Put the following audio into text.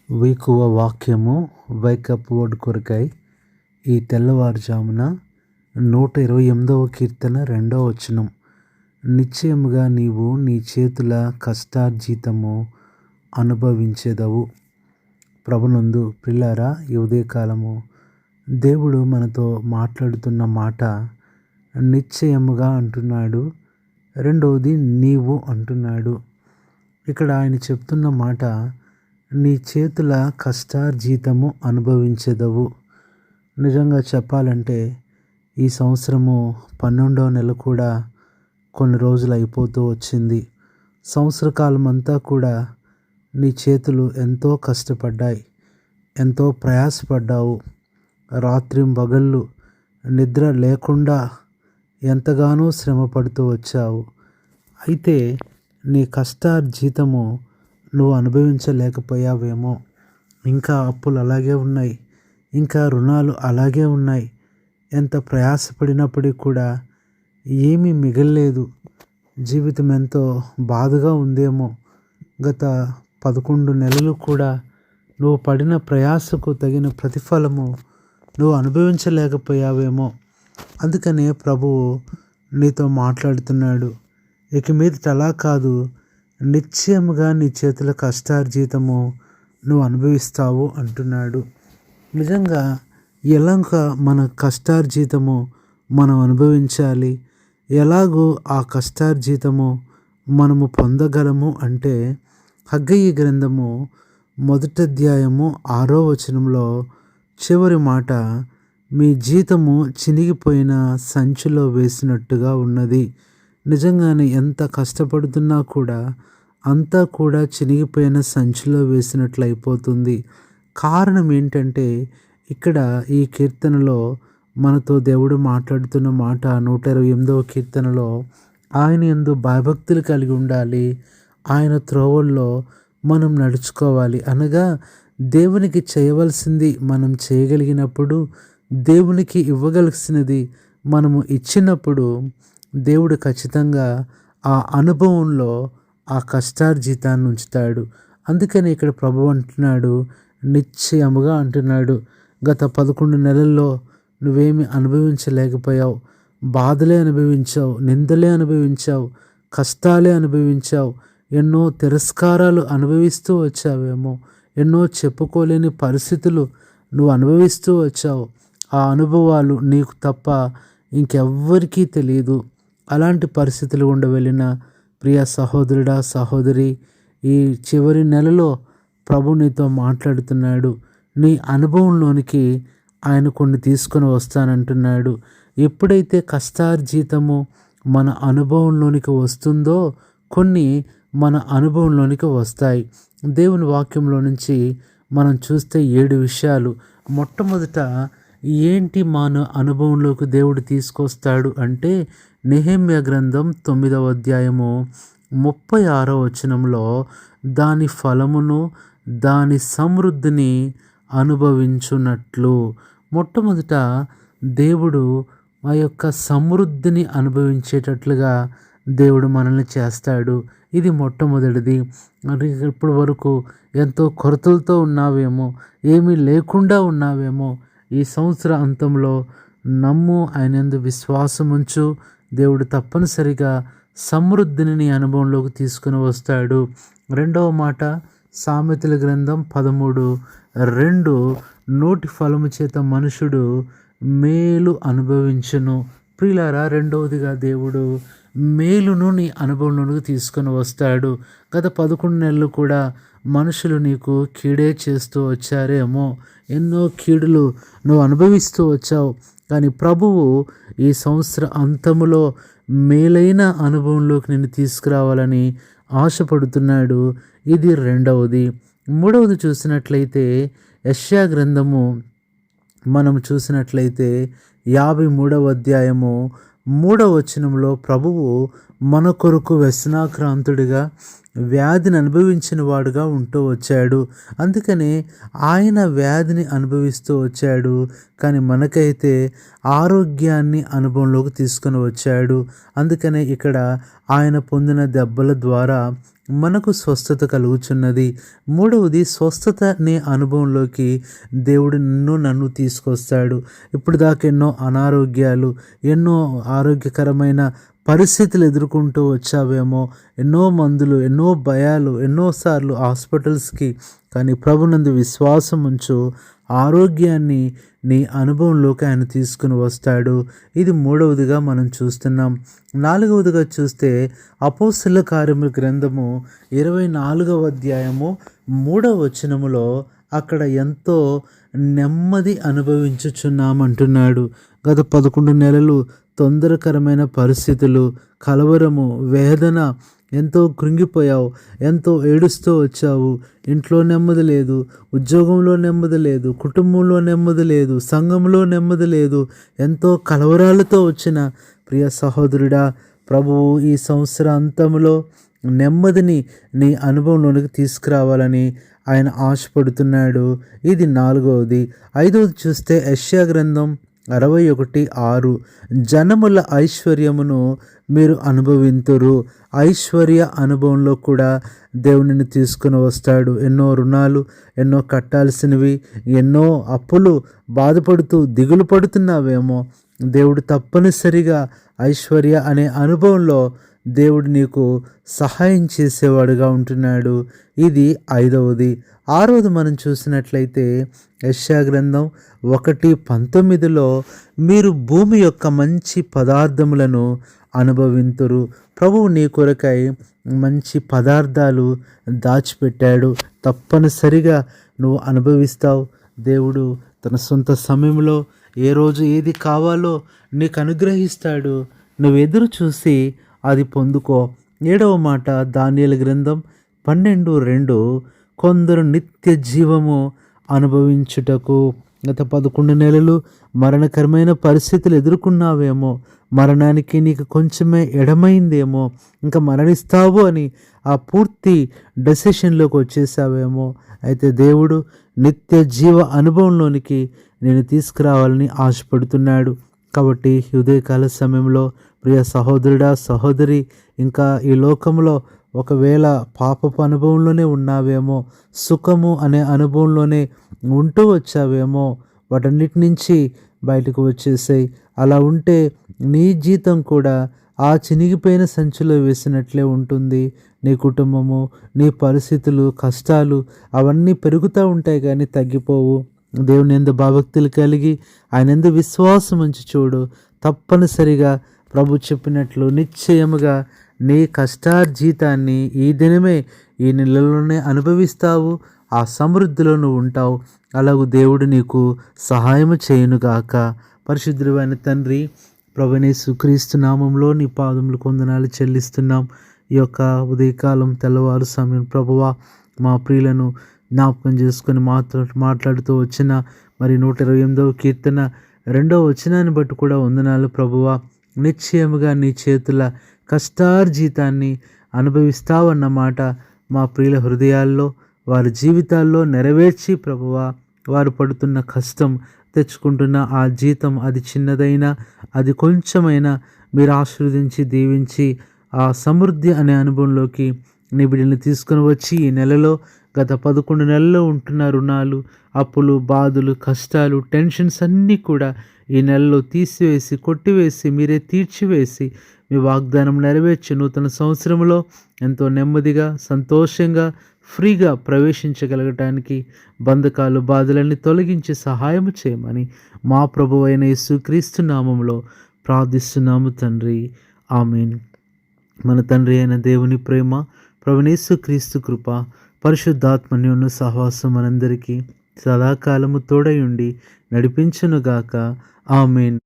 వేకువ వాక్యము wake up word కొరకై ఈ తెల్లవారుజామున 128వ కీర్తన 2వ వచనం. నిశ్చయముగా నీవు నీ చేతుల కష్టార్జితము అనుభవించెదవు. ప్రభునందు ప్రియులారా, ఈ ఉదయకాలము దేవుడు మనతో మాట్లాడుతున్న మాట నిశ్చయముగా అంటున్నాడు. రెండవది నీవు అంటున్నాడు. ఇక్కడ ఆయన చెప్తున్న మాట, నీ చేతుల కష్టార్జితము అనుభవించెదవు. నిజంగా చెప్పాలంటే ఈ సంవత్సరము 12వ నెల కూడా కొన్ని రోజులు అయిపోతూ వచ్చింది. సంవత్సర కాలం అంతా కూడా నీ చేతులు ఎంతో కష్టపడ్డాయి, ఎంతో ప్రయాసపడ్డావు. రాత్రింబగళ్ళు నిద్ర లేకుండా ఎంతగానో శ్రమ పడుతూ వచ్చావు. అయితే నీ కష్టార్జితము నువ్వు అనుభవించలేకపోయావేమో. ఇంకా అప్పులు అలాగే ఉన్నాయి, ఇంకా రుణాలు అలాగే ఉన్నాయి. ఎంత ప్రయాసపడినప్పటికీ కూడా ఏమీ మిగల్లేదు. జీవితం ఎంతో బాధగా ఉందేమో. గత 11 నెలలు కూడా నువ్వు పడిన ప్రయాసకు తగిన ప్రతిఫలము నువ్వు అనుభవించలేకపోయావేమో. అందుకనే ప్రభువు నీతో మాట్లాడుతున్నాడు. ఇక మీదట అలా కాదు, నిశ్చయముగా నీ చేతుల కష్టార్జితము నువ్వు అనుభవిస్తావు అంటున్నాడు. నిజంగా ఎలాగ మన కష్టార్జితము మనం అనుభవించాలి, ఎలాగో ఆ కష్టార్జితము మనము పొందగలము అంటే హగ్గయి గ్రంథము 1వ అధ్యాయము 6వ వచనంలో చివరి మాట, మీ జీతము చినిగిపోయిన సంచిలో వేసినట్టుగా ఉన్నది. నిజంగానే ఎంత కష్టపడుతున్నా కూడా అంతా కూడా చినిగిపోయిన సంచిలో వేసినట్లు అయిపోతుంది. కారణం ఏంటంటే ఇక్కడ ఈ కీర్తనలో మనతో దేవుడు మాట్లాడుతున్న మాట 128వ కీర్తనలో, ఆయన యందు భయభక్తులు కలిగి ఉండాలి, ఆయన త్రోవల్లో మనం నడుచుకోవాలి. అనగా దేవునికి చేయవలసింది మనం చేయగలిగినప్పుడు, దేవునికి ఇవ్వగలిసినది మనము ఇచ్చినప్పుడు దేవుడు ఖచ్చితంగా ఆ అనుభవంలో ఆ కష్టార్జితాన్ని ఉంచుతాడు. అందుకని ఇక్కడ ప్రభువు అంటున్నాడు, నిశ్చయముగా అంటున్నాడు. గత 11 నెలల్లో నువ్వేమి అనుభవించలేకపోయావు. బాధలే అనుభవించావు, నిందలే అనుభవించావు, కష్టాలే అనుభవించావు, ఎన్నో తిరస్కారాలు అనుభవిస్తూ వచ్చావేమో, ఎన్నో చెప్పుకోలేని పరిస్థితులు నువ్వు అనుభవిస్తూ వచ్చావు. ఆ అనుభవాలు నీకు తప్ప ఇంకెవ్వరికీ తెలియదు. అలాంటి పరిస్థితులు గుండా వెళ్ళిన ప్రియ సహోదరుడా, సహోదరి, ఈ చివరి నెలలో ప్రభు నీతో మాట్లాడుతున్నాడు. నీ అనుభవంలోనికి ఆయన కొన్ని తీసుకొని వస్తానంటున్నాడు. ఎప్పుడైతే కష్టార్జితము మన అనుభవంలోనికి వస్తుందో కొన్ని మన అనుభవంలోనికి వస్తాయి. దేవుని వాక్యంలో నుంచి మనం చూస్తే 7 విషయాలు. మొట్టమొదట ఏంటి మన అనుభవంలోకి దేవుడు తీసుకొస్తాడు అంటే, నెహెమ్యా గ్రంథం 9వ అధ్యాయము 36వ వచనంలో, దాని ఫలమును దాని సమృద్ధిని అనుభవించున్నట్లు. మొట్టమొదట దేవుడు ఆ యొక్క సమృద్ధిని అనుభవించేటట్లుగా దేవుడు మనల్ని చేస్తాడు. ఇది మొట్టమొదటిది. మరి ఇప్పటి వరకు ఎంతో కొరతలతో ఉన్నావేమో, ఏమీ లేకుండా ఉన్నావేమో. ఈ సంవత్సర అంతంలో నమ్ము, ఆయన యందు విశ్వాసం ఉంచు. దేవుడు తప్పనిసరిగా సమృద్ధిని నీ అనుభవంలోకి తీసుకుని వస్తాడు. రెండవ మాట, సామెతల గ్రంథం 13:2, నోటి ఫలము చేత మనుషుడు మేలు అనుభవించును. ప్రియులారా, రెండవదిగా దేవుడు మేలును నీ అనుభవంలోకి తీసుకొని వస్తాడు. గత 11 నెలలు కూడా మనుషులు నీకు కీడే చేస్తూ వచ్చారేమో, ఎన్నో కీడులు నువ్వు అనుభవిస్తూ వచ్చావు. కానీ ప్రభువు ఈ సంవత్సర అంతములో మేలైన అనుభవంలోకి నిన్ను తీసుకురావాలని ఆశపడుతున్నాడు. ఇది రెండవది. మూడవది చూసినట్లయితే యెషయా గ్రంథము మనం చూసినట్లయితే 53వ అధ్యాయము 3వ వచనంలో ప్రభువు మన కొరకు వ్యసనాక్రాంతుడిగా వ్యాధిని అనుభవించిన వాడుగా ఉంటూ వచ్చాడు. అందుకని ఆయన వ్యాధిని అనుభవిస్తూ వచ్చాడు, కానీ మనకైతే ఆరోగ్యాన్ని అనుభవంలోకి తీసుకొని వచ్చాడు. అందుకనే ఇక్కడ ఆయన పొందిన దెబ్బల ద్వారా మనకు స్వస్థత కలుగుచున్నది. మూడవది, స్వస్థత అనే అనుభవంలోకి దేవుడు నన్ను తీసుకొస్తాడు. ఇప్పుడు దాకా ఎన్నో అనారోగ్యాలు, ఎన్నో ఆరోగ్యకరమైన పరిస్థితులు ఎదుర్కొంటూ వచ్చావేమో, ఎన్నో మందులు, ఎన్నో భయాలు, ఎన్నోసార్లు హాస్పిటల్స్కి. కానీ ప్రభునందు విశ్వాసం ఉంచు, ఆరోగ్యాన్ని నీ అనుభవంలోకి ఆయన తీసుకుని వస్తాడు. ఇది మూడవదిగా మనం చూస్తున్నాం. నాలుగవదిగా చూస్తే అపోస్తలుల కార్యముల గ్రంథము 24వ అధ్యాయము 3వ వచనములో అక్కడ ఎంతో నెమ్మది అనుభవించుచున్నామంటున్నాడు. గత 11 నెలలు తొందరకరమైన పరిస్థితులు, కలవరము, వేదన, ఎంతో కృంగిపోయావు, ఎంతో ఏడుస్తూ వచ్చావు. ఇంట్లో నెమ్మది లేదు, ఉద్యోగంలో నెమ్మది లేదు, కుటుంబంలో నెమ్మది లేదు, సంఘంలో నెమ్మది లేదు. ఎంతో కలవరాలతో వచ్చిన ప్రియ సహోదరుడా, ప్రభువు ఈ సంవత్సర అంతంలో నెమ్మదిని నీ అనుభవంలోనికి తీసుకురావాలని ఆయన ఆశపడుతున్నాడు. ఇది నాలుగవది. ఐదవది చూస్తే యెషయా గ్రంథం 61:6, జనముల ఐశ్వర్యమును మీరు అనుభవింతురు. ఐశ్వర్య అనుభవంలో కూడా దేవునిని తీసుకుని వస్తాడు. ఎన్నో రుణాలు, ఎన్నో కట్టాల్సినవి, ఎన్నో అప్పులు, బాధపడుతూ దిగులు పడుతున్నావేమో, దేవుడు తప్పనిసరిగా ఐశ్వర్య అనే అనుభవంలో దేవుడు నీకు సహాయం చేసేవాడుగా ఉంటున్నాడు. ఇది ఐదవది. ఆరవది మనం చూసినట్లయితే యెషయా గ్రంథం 1:19లో మీరు భూమి యొక్క మంచి పదార్థములను అనుభవింతురు. ప్రభువు నీ కొరకై మంచి పదార్థాలు దాచిపెట్టాడు. తప్పనిసరిగా నువ్వు అనుభవిస్తావు. దేవుడు తన సొంత సమయంలో ఏ రోజు ఏది కావాలో నీకు అనుగ్రహిస్తాడు. నువ్వు ఎదురు చూసి అది పొందుకో. 7వ మాట దానియేలు గ్రంథం 12:2, కొందరు నిత్య జీవము అనుభవించుటకు. గత 11 నెలలు మరణకరమైన పరిస్థితులు ఎదుర్కొన్నావేమో, మరణానికి నీకు కొంచెమే ఎడమైందేమో, ఇంకా మరణిస్తావు అని ఆ పూర్తి డెసిషన్లోకి వచ్చేసావేమో. అయితే దేవుడు నిత్య జీవ అనుభవంలోనికి నేను తీసుకురావాలని ఆశపడుతున్నాడు. కాబట్టి ఉదయకాల సమయంలో ప్రియ సహోదరుడా, సహోదరి, ఇంకా ఈ లోకంలో ఒకవేళ పాపపు అనుభవంలోనే ఉన్నావేమో, సుఖము అనే అనుభవంలోనే ఉంటూ వచ్చావేమో, వాటన్నిటి నుంచి బయటకు వచ్చేసాయి. అలా ఉంటే నీ జీతం కూడా ఆ చినిగిపోయిన సంచిలో వేసినట్లే ఉంటుంది. నీ కుటుంబము, నీ పరిస్థితులు, కష్టాలు అవన్నీ పెరుగుతూ ఉంటాయి కానీ తగ్గిపోవు. దేవుని యందు భయభక్తులు కలిగి ఆయన యందు విశ్వాసం ఉంచి చూడు. తప్పనిసరిగా ప్రభు చెప్పినట్లు నిశ్చయముగా నీ కష్టార్జితాన్ని ఈ దినమే, ఈ నెలలోనే అనుభవిస్తావు. ఆ సమృద్ధిలో నువ్వు ఉంటావు. అలాగూ దేవుడు నీకు సహాయము చేయునుగాక. పరిశుద్ధుడైన తండ్రి, ప్రభువైన యేసుక్రీస్తు నామంలో నీ పాదములకు వందనాలు చెల్లిస్తున్నాం. ఈ యొక్క ఉదయకాలం తెల్లవారు సమయం ప్రభువా, మా ప్రియులను జ్ఞాపకం చేసుకొని మాట్లాడుతూ వచ్చిన మరి 128వ కీర్తన 2వ వచనాన్ని బట్టి కూడా వందనాలు ప్రభువా. నిశ్చయముగా నీ చేతుల కష్టార్జితాన్ని అనుభవిస్తావన్నమాట మా ప్రియుల హృదయాల్లో, వారి జీవితాల్లో నెరవేర్చి ప్రభువా, వారు పడుతున్న కష్టం, తెచ్చుకుంటున్న ఆ జీతం, అది చిన్నదైనా అది కొంచెమైనా మీరు ఆశీర్వదించి దీవించి ఆ సమృద్ధి అనే అనుభవంలోకి నీ బిడ్డల్ని తీసుకొని వచ్చి ఈ నెలలో గత 11 నెలల్లో ఉంటున్న రుణాలు, అప్పులు, బాధలు, కష్టాలు, టెన్షన్స్ అన్నీ కూడా ఈ నెలలో తీసివేసి, కొట్టివేసి, మీరే తీర్చివేసి మీ వాగ్దానం నెరవేర్చి నూతన సంవత్సరంలో ఎంతో నెమ్మదిగా, సంతోషంగా, ఫ్రీగా ప్రవేశించగలగటానికి బంధకాలు, బాధలన్నీ తొలగించి సహాయం చేయమని మా ప్రభువైన యేసుక్రీస్తు నామంలో ప్రార్థిస్తున్నాము తండ్రి. ఆమేన్. మన తండ్రి అయిన దేవుని ప్రేమ, ప్రభువైన యేసుక్రీస్తు కృప, పరిశుద్ధాత్మన్యోన్య సహవాసం మనందరికీ సదాకాలము తోడై ఉండి నడిపించునుగాక. ఆమేన్.